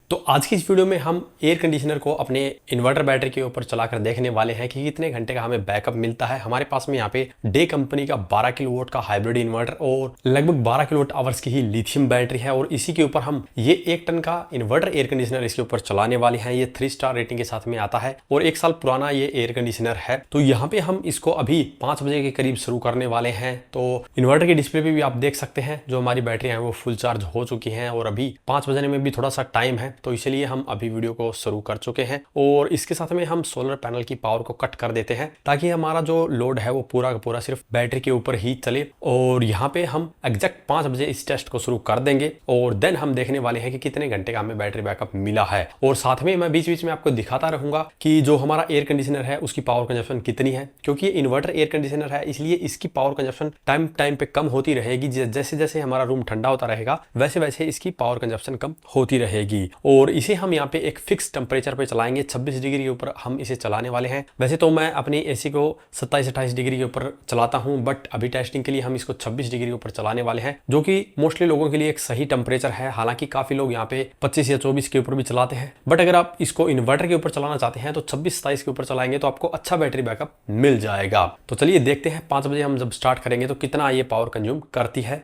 तो आज की इस वीडियो में हम एयर कंडीशनर को अपने इन्वर्टर बैटरी के ऊपर चलाकर देखने वाले हैं कि कितने घंटे का हमें बैकअप मिलता है। हमारे पास में यहाँ पे डे कंपनी का 12 किलोवाट का हाइब्रिड इन्वर्टर और लगभग 12 किलोवाट आवर्स की ही लिथियम बैटरी है और इसी के ऊपर हम ये 1 टन का इन्वर्टर एयर कंडीशनर इसके ऊपर चलाने वाले हैं। ये 3 स्टार रेटिंग के साथ में आता है और 1 साल पुराना ये एयर कंडीशनर है। तो यहाँ पे हम इसको अभी 5 बजे के करीब शुरू करने वाले हैं। तो इन्वर्टर के डिस्प्ले पे भी आप देख सकते हैं जो हमारी बैटरी है वो फुल चार्ज हो चुकी है और अभी 5 बजने में भी थोड़ा सा टाइम है, तो इसलिए हम अभी वीडियो को शुरू कर चुके हैं। और इसके साथ में हम सोलर पैनल की पावर को कट कर देते हैं ताकि हमारा जो लोड है वो पूरा का पूरा सिर्फ बैटरी के ऊपर ही चले। और यहाँ पे हम एग्जैक्ट 5 बजे इस टेस्ट को शुरू कर देंगे और देन हम देखने वाले हैं कि कितने घंटे का हमें बैटरी बैकअप मिला है। और साथ में मैं बीच बीच में आपको दिखाता रहूंगा कि जो हमारा एयर कंडीशनर है उसकी पावर कंजप्शन कितनी है, क्योंकि ये इन्वर्टर एयर कंडीशनर है इसलिए इसकी पावर कंजप्शन टाइम टाइम पे कम होती रहेगी। जैसे जैसे हमारा रूम ठंडा होता रहेगा वैसे वैसे इसकी पावर कंजप्शन कम होती रहेगी। और इसे हम यहाँ पे एक फिक्स टेम्परेचर पे चलाएंगे, 26 डिग्री के ऊपर हम इसे चलाने वाले हैं। वैसे तो मैं अपनी एसी को 27-28 डिग्री के ऊपर चलाता हूँ, बट अभी टेस्टिंग के लिए हम इसको 26 डिग्री के ऊपर चलाने वाले हैं, जो कि मोस्टली लोगों के लिए एक सही टेम्परेचर है। हालांकि काफी लोग यहाँ पे 25 या 24 के ऊपर भी चलाते हैं, बट अगर आप इसको इन्वर्टर के ऊपर चलाना चाहते हैं तो 26-27 के ऊपर चलाएंगे तो आपको अच्छा बैटरी बैकअप मिल जाएगा। तो चलिए देखते हैं 5 बजे हम जब स्टार्ट करेंगे तो कितना ये पावर कंज्यूम करती है।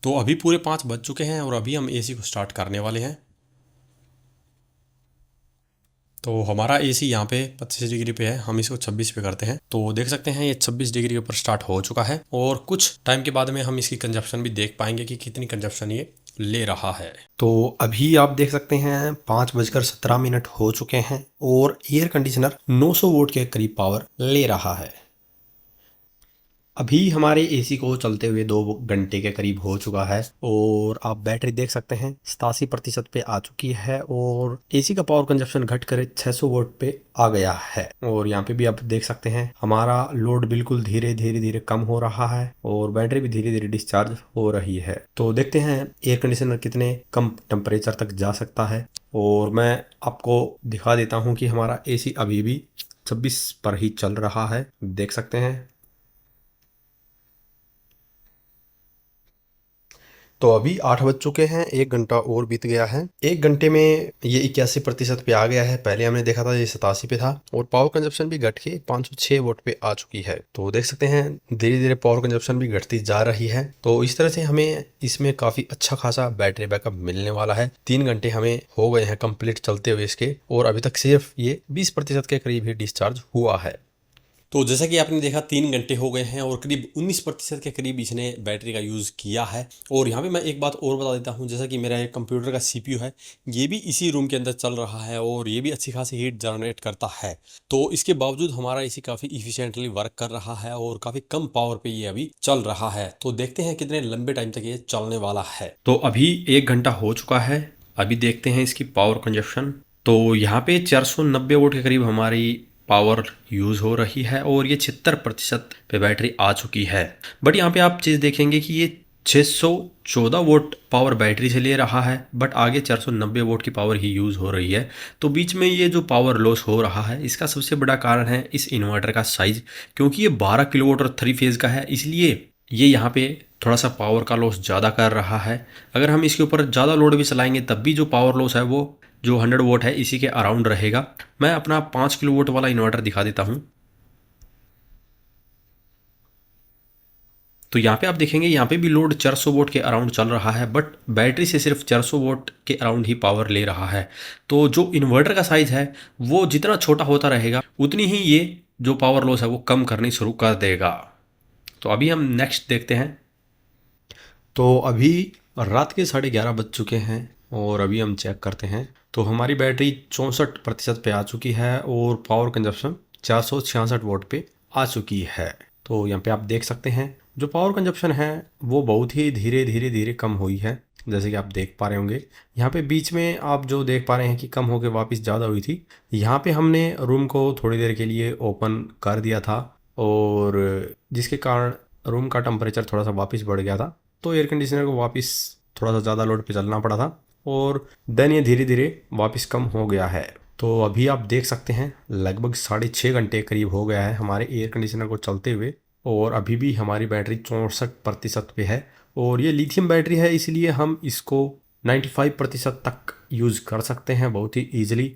तो अभी पूरे 5 बज चुके हैं और अभी हम एसी को स्टार्ट करने वाले हैं। तो हमारा एसी यहाँ पे 25 डिग्री पे है, हम इसको 26 पे करते हैं तो देख सकते हैं ये 26 डिग्री के ऊपर स्टार्ट हो चुका है। और कुछ टाइम के बाद में हम इसकी कंजप्शन भी देख पाएंगे कि कितनी कंजप्शन ये ले रहा है। तो अभी आप देख सकते हैं 5:17 हो चुके हैं और एयर कंडीशनर 900 वोल्ट के करीब पावर ले रहा है। अभी हमारे एसी को चलते हुए 2 घंटे के करीब हो चुका है और आप बैटरी देख सकते हैं 87% पे आ चुकी है और एसी का पावर कंजप्शन घट कर 600 वोल्ट पे आ गया है। और यहाँ पे भी आप देख सकते हैं हमारा लोड बिल्कुल धीरे धीरे कम हो रहा है और बैटरी भी धीरे धीरे डिस्चार्ज हो रही है। तो देखते हैं एयर कंडीशनर कितने कम टेम्परेचर तक जा सकता है। और मैं आपको दिखा देता हूँ कि हमारा एसी अभी भी 26 पर ही चल रहा है, देख सकते हैं। तो अभी 8 बज चुके हैं, 1 घंटा और बीत गया है। 1 घंटे में ये 81% पे आ गया है। पहले हमने देखा था ये 87 पे था और पावर कंजप्शन भी घट के 506 वोट पे आ चुकी है। तो देख सकते हैं धीरे धीरे पावर कंजप्शन भी घटती जा रही है। तो इस तरह से हमें इसमें काफी अच्छा खासा बैटरी बैकअप मिलने वाला है। 3 घंटे हमें हो गए हैं कंप्लीट चलते हुए इसके और अभी तक सिर्फ ये 20% के करीब ही डिस्चार्ज हुआ है। तो जैसा कि आपने देखा 3 घंटे हो गए हैं और करीब 19% के करीब इसने बैटरी का यूज़ किया है। और यहाँ पे मैं एक बात और बता देता हूँ, जैसा कि मेरा एक कंप्यूटर का सीपीयू है ये भी इसी रूम के अंदर चल रहा है और ये भी अच्छी खासी हीट जनरेट करता है। तो इसके बावजूद हमारा इसी काफ़ी इफिशियंटली वर्क कर रहा है और काफ़ी कम पावर पे ये अभी चल रहा है। तो देखते हैं कितने लंबे टाइम तक ये चलने वाला है। तो अभी 1 घंटा हो चुका है, अभी देखते हैं इसकी पावर कंजप्शन। तो यहाँ पे 490 वोल्ट के करीब हमारी पावर यूज़ हो रही है और ये 76% पे बैटरी आ चुकी है। बट यहाँ पे आप चीज़ देखेंगे कि ये 614 वोल्ट पावर बैटरी से ले रहा है, बट आगे 490 वोल्ट की पावर ही यूज़ हो रही है। तो बीच में ये जो पावर लॉस हो रहा है इसका सबसे बड़ा कारण है इस इन्वर्टर का साइज़, क्योंकि ये 12 किलोवाट और 3 फेज़ का है, इसलिए ये यहाँ पे थोड़ा सा पावर का लॉस ज़्यादा कर रहा है। अगर हम इसके ऊपर ज़्यादा लोड भी चलाएंगे तब भी जो पावर लॉस है वो जो 100 वोट है इसी के अराउंड रहेगा। मैं अपना 5 किलो वोट वाला इन्वर्टर दिखा देता हूँ। तो यहाँ पे आप देखेंगे यहाँ पे भी लोड 400 वोट के अराउंड चल रहा है, बट बैटरी से सिर्फ 400 वोट के अराउंड ही पावर ले रहा है। तो जो इन्वर्टर का साइज़ है वो जितना छोटा होता रहेगा उतनी ही ये जो पावर लॉस है वो कम करनी शुरू कर देगा। तो अभी हम नेक्स्ट देखते हैं। तो अभी रात के 11:30 बज चुके हैं और अभी हम चेक करते हैं तो हमारी बैटरी 64% पे आ चुकी है और पावर कंजप्शन 466 वोट पे आ चुकी है। तो यहाँ पे आप देख सकते हैं जो पावर कंजप्शन है वो बहुत ही धीरे कम हुई है, जैसे कि आप देख पा रहे होंगे। यहाँ पे बीच में आप जो देख पा रहे हैं कि कम होकर वापस ज़्यादा हुई थी। यहाँ पे हमने रूम को थोड़ी देर के लिए ओपन कर दिया था और जिसके कारण रूम का टेम्परेचर थोड़ा सा वापस बढ़ गया था, तो एयर कंडीशनर को वापस थोड़ा सा ज़्यादा लोड पे चलना पड़ा था और देन ये धीरे धीरे वापस कम हो गया है। तो अभी आप देख सकते हैं लगभग 6.5 घंटे करीब हो गया है हमारे एयर कंडीशनर को चलते हुए और अभी भी हमारी बैटरी 64% पे है। और ये लिथियम बैटरी है इसलिए हम इसको 95% तक यूज़ कर सकते हैं बहुत ही ईजिली।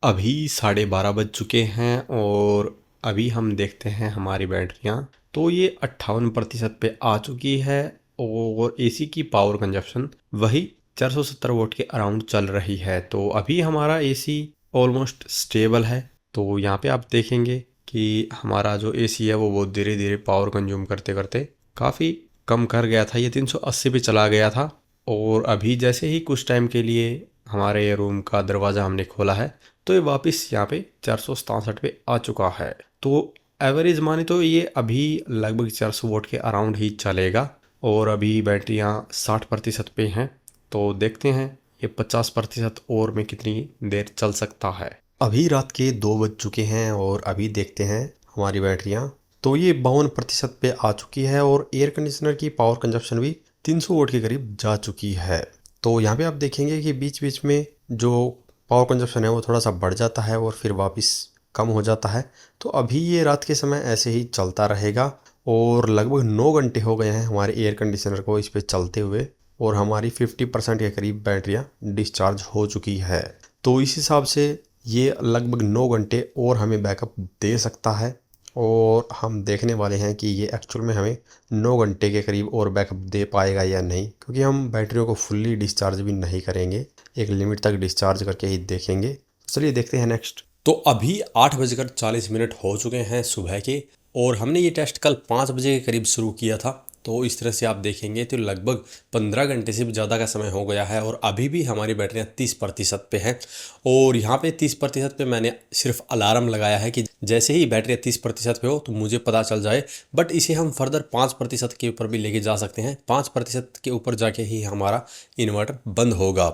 अभी 12:30 बज चुके हैं और अभी हम देखते हैं हमारी बैटरियाँ, तो ये 58% पे आ चुकी है और एसी की पावर कंजप्शन वही 470 वोट के अराउंड चल रही है। तो अभी हमारा एसी ऑलमोस्ट स्टेबल है। तो यहाँ पे आप देखेंगे कि हमारा जो एसी है वो बहुत धीरे धीरे पावर कंज्यूम करते करते काफ़ी कम कर गया था। ये 380 पे चला गया था और अभी जैसे ही कुछ टाइम के लिए हमारे रूम का दरवाज़ा हमने खोला है तो ये वापस यहाँ पे 467 पे आ चुका है। तो एवरेज माने तो ये अभी लगभग 400 वोट के अराउंड ही चलेगा और अभी बैटरियाँ 60% पे हैं। तो देखते हैं ये 50% और में कितनी देर चल सकता है। अभी रात के 2 बज चुके हैं और अभी देखते हैं हमारी बैटरियाँ, तो ये 52% पे आ चुकी है और एयर कंडीशनर की पावर कंजप्शन भी 300 वोट के करीब जा चुकी है। तो यहाँ पे आप देखेंगे कि बीच बीच में जो पावर कंजप्शन है वो थोड़ा सा बढ़ जाता है और फिर वापस कम हो जाता है। तो अभी ये रात के समय ऐसे ही चलता रहेगा और लगभग 9 घंटे हो गए हैं हमारे एयर कंडीशनर को इस पे चलते हुए और हमारी 50% के करीब बैटरियाँ डिस्चार्ज हो चुकी है। तो इस हिसाब से ये लगभग 9 घंटे और हमें बैकअप दे सकता है और हम देखने वाले हैं कि ये एक्चुअल में हमें 9 घंटे के करीब और बैकअप दे पाएगा या नहीं, क्योंकि हम बैटरियों को फुल्ली डिस्चार्ज भी नहीं करेंगे, एक लिमिट तक डिस्चार्ज करके ही देखेंगे। चलिए देखते हैं नेक्स्ट। तो अभी 8:40 हो चुके हैं सुबह के और हमने ये टेस्ट कल 5 बजे के करीब शुरू किया था। तो इस तरह से आप देखेंगे तो लगभग 15 घंटे से भी ज़्यादा का समय हो गया है और अभी भी हमारी बैटरियाँ 30% पे हैं। और यहाँ पे 30% पे मैंने सिर्फ अलार्म लगाया है कि जैसे ही बैटरियाँ 30% पे हो तो मुझे पता चल जाए। बट इसे हम फर्दर 5% के ऊपर भी लेके जा सकते हैं। 5% के ऊपर जाके ही हमारा इन्वर्टर बंद होगा।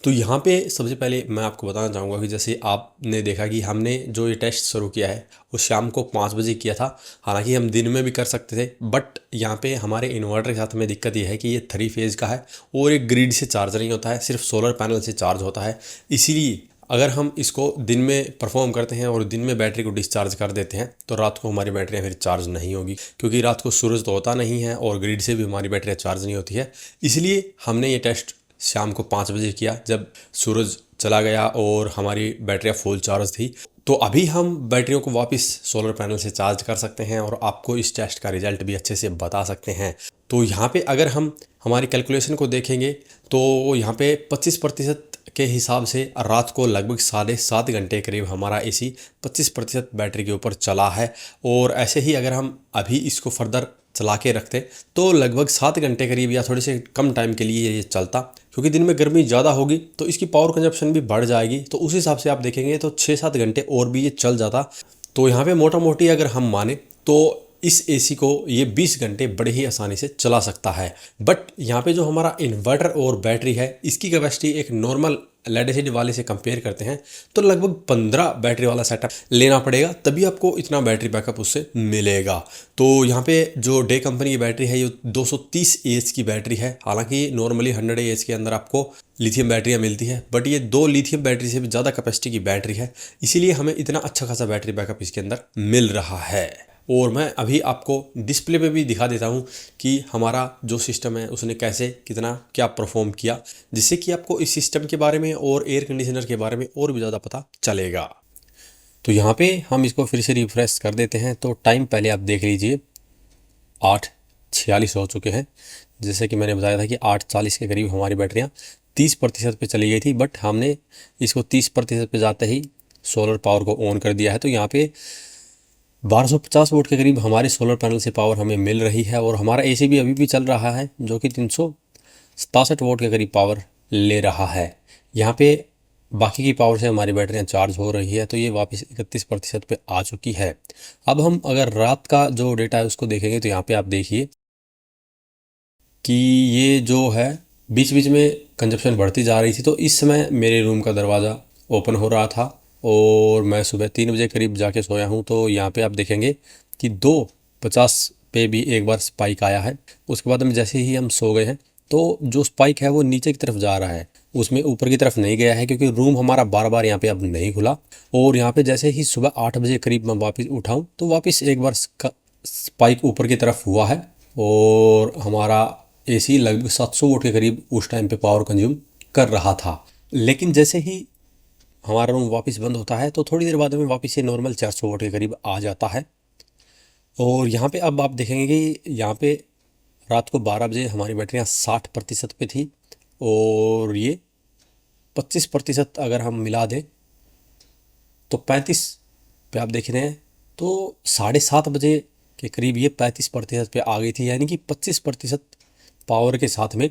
तो यहाँ पे सबसे पहले मैं आपको बताना चाहूँगा कि जैसे आपने देखा कि हमने जो ये टेस्ट शुरू किया है वो शाम को 5 बजे किया था। हालांकि हम दिन में भी कर सकते थे, बट यहाँ पे हमारे इन्वर्टर के साथ में दिक्कत ये है कि ये 3 फेज़ का है और एक ग्रिड से चार्ज नहीं होता है, सिर्फ सोलर पैनल से चार्ज होता है। इसीलिए अगर हम इसको दिन में परफॉर्म करते हैं और दिन में बैटरी को डिस्चार्ज कर देते हैं तो रात को हमारी बैटरियाँ फिर चार्ज नहीं होगी, क्योंकि रात को सूरज तो होता नहीं है और ग्रिड से भी हमारी बैटरियाँ चार्ज नहीं होती है। इसलिए हमने ये टेस्ट शाम को 5 बजे किया जब सूरज चला गया और हमारी बैटरियाँ फुल चार्ज थी। तो अभी हम बैटरियों को वापस सोलर पैनल से चार्ज कर सकते हैं और आपको इस टेस्ट का रिजल्ट भी अच्छे से बता सकते हैं। तो यहाँ पे अगर हम हमारी कैलकुलेशन को देखेंगे तो यहाँ पे 25% के हिसाब से रात को लगभग 7.5 घंटे करीब हमारा एसी 25% बैटरी के ऊपर चला है। और ऐसे ही अगर हम अभी इसको फर्दर चला के रखते तो लगभग 7 घंटे करीब या थोड़े से कम टाइम के लिए ये चलता, क्योंकि दिन में गर्मी ज़्यादा होगी तो इसकी पावर कंजप्शन भी बढ़ जाएगी। तो उस हिसाब से आप देखेंगे तो 6-7 घंटे और भी ये चल जाता। तो यहाँ पे मोटा मोटी अगर हम माने तो इस एसी को ये 20 घंटे बड़े ही आसानी से चला सकता है। बट यहाँ पे जो हमारा इन्वर्टर और बैटरी है इसकी कैपेसिटी एक नॉर्मल लेड एसिड वाले से कंपेयर करते हैं तो लगभग 15 बैटरी वाला सेटअप लेना पड़ेगा, तभी आपको इतना बैटरी बैकअप उससे मिलेगा। तो यहाँ पे जो डे कंपनी की बैटरी है ये 230 एएच की बैटरी है। हालांकि नॉर्मली 100 एएच के अंदर आपको लिथियम बैटरियाँ मिलती है, बट ये 2 लिथियम बैटरी से भी ज़्यादा कैपेसिटी की बैटरी है, इसीलिए हमें इतना अच्छा खासा बैटरी बैकअप इसके अंदर मिल रहा है। और मैं अभी आपको डिस्प्ले पे भी दिखा देता हूँ कि हमारा जो सिस्टम है उसने कैसे कितना क्या परफॉर्म किया, जिससे कि आपको इस सिस्टम के बारे में और एयर कंडीशनर के बारे में और भी ज़्यादा पता चलेगा। तो यहाँ पे हम इसको फिर से रिफ्रेश कर देते हैं। तो टाइम पहले आप देख लीजिए 8:46 हो चुके हैं। जैसे कि मैंने बताया था कि 8:40 के करीब हमारी बैटरियाँ 30% पे चली गई थी, बट हमने इसको 30% पे जाते ही सोलर पावर को ऑन कर दिया है। तो यहाँ पे 1250 वोट के करीब हमारे सोलर पैनल से पावर हमें मिल रही है और हमारा एसी भी अभी भी चल रहा है जो कि 367 वोट के करीब पावर ले रहा है। यहाँ पे बाकी की पावर से हमारी बैटरियाँ चार्ज हो रही है, तो ये वापस 31% पे आ चुकी है। अब हम अगर रात का जो डेटा है उसको देखेंगे तो यहाँ पे आप देखिए कि ये जो है बीच बीच में कंजप्शन बढ़ती जा रही थी। तो इस समय मेरे रूम का दरवाज़ा ओपन हो रहा था और मैं सुबह 3 बजे करीब जाके सोया हूँ। तो यहाँ पे आप देखेंगे कि 2:50 पे भी एक बार स्पाइक आया है। उसके बाद में जैसे ही हम सो गए हैं तो जो स्पाइक है वो नीचे की तरफ जा रहा है, उसमें ऊपर की तरफ नहीं गया है, क्योंकि रूम हमारा बार बार यहाँ पे अब नहीं खुला। और यहाँ पे जैसे ही सुबह 8 बजे करीब मैं वापस उठाऊँ तो वापस एक बार स्पाइक ऊपर की तरफ हुआ है और हमारा एसी लगभग 700 वोट के करीब उस टाइम पे पावर कंज्यूम कर रहा था। लेकिन जैसे ही हमारा रूम वापस बंद होता है तो थोड़ी देर बाद में वापस से नॉर्मल 400 वाट के करीब आ जाता है। और यहाँ पे अब आप देखेंगे कि यहाँ पे रात को 12 बजे हमारी बैटरियाँ 60% पे थी और ये 25% अगर हम मिला दें तो 35 पे आप देख रहे हैं, तो 7:30 बजे के करीब ये 35% पे आ गई थी, यानी कि 25% पावर के साथ में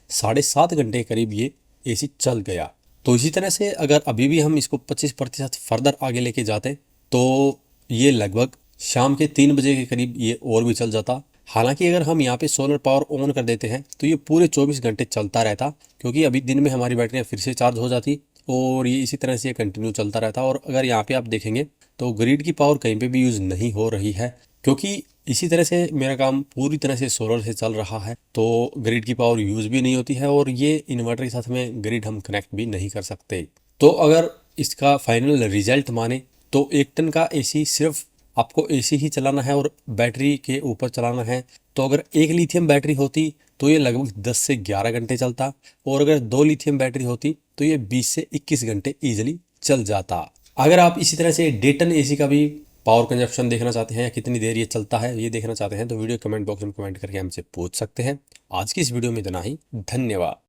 7.5 घंटे करीब ये एसी चल गया। तो इसी तरह से अगर अभी भी हम इसको 25% फर्दर आगे लेके जाते तो ये लगभग शाम के 3 बजे के करीब ये और भी चल जाता। हालांकि अगर हम यहाँ पे सोलर पावर ऑन कर देते हैं तो ये पूरे 24 घंटे चलता रहता, क्योंकि अभी दिन में हमारी बैटरियाँ फिर से चार्ज हो जाती और ये इसी तरह से ये कंटिन्यू चलता रहता। और अगर यहाँ पे आप देखेंगे तो ग्रिड की पावर कहीं पे भी यूज़ नहीं हो रही है, क्योंकि इसी तरह से मेरा काम पूरी तरह से सोलर से चल रहा है, तो ग्रिड की पावर यूज़ भी नहीं होती है और ये इन्वर्टर के साथ में ग्रिड हम कनेक्ट भी नहीं कर सकते। तो अगर इसका फाइनल रिजल्ट माने तो 1 टन का एसी सिर्फ आपको एसी ही चलाना है और बैटरी के ऊपर चलाना है। तो अगर एक लिथियम बैटरी होती तो ये लगभग 10 से 11 घंटे चलता, और अगर 2 लिथियम बैटरी होती तो ये 20 से 21 घंटे ईजिली चल जाता। अगर आप इसी तरह से डे टन एसी का भी पावर कंजप्शन देखना चाहते हैं या कितनी देर ये चलता है ये देखना चाहते हैं तो वीडियो कमेंट बॉक्स में कमेंट करके हमसे पूछ सकते हैं। आज की इस वीडियो में इतना ही, धन्यवाद।